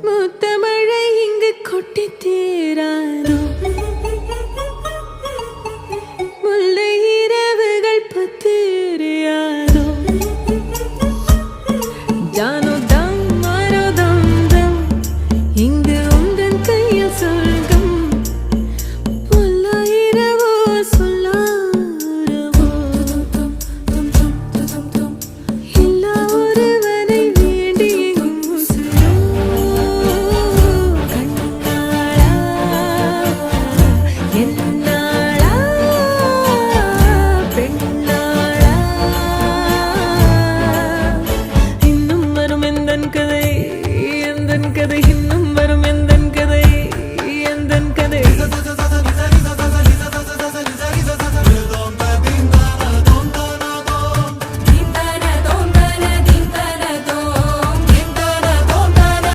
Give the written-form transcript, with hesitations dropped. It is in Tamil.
முத்தமழை இங்கு கொட்டி தீராதோ முல்லை இரவுகள் பத்திரியாதோ ஜானோ தம் மாரோ தம் தம் இங்கு உந்தன் கையில் சொர்க்கம் பொல்லா இரவோ சொல்லாரவோ எல்லா ஒருவனை வேண்டி எங்கும் உசுரோ கண்ணாளா என்னாளா பெண்ணாளா இன்னும் வரும் எந்தன் கதை இன்னும்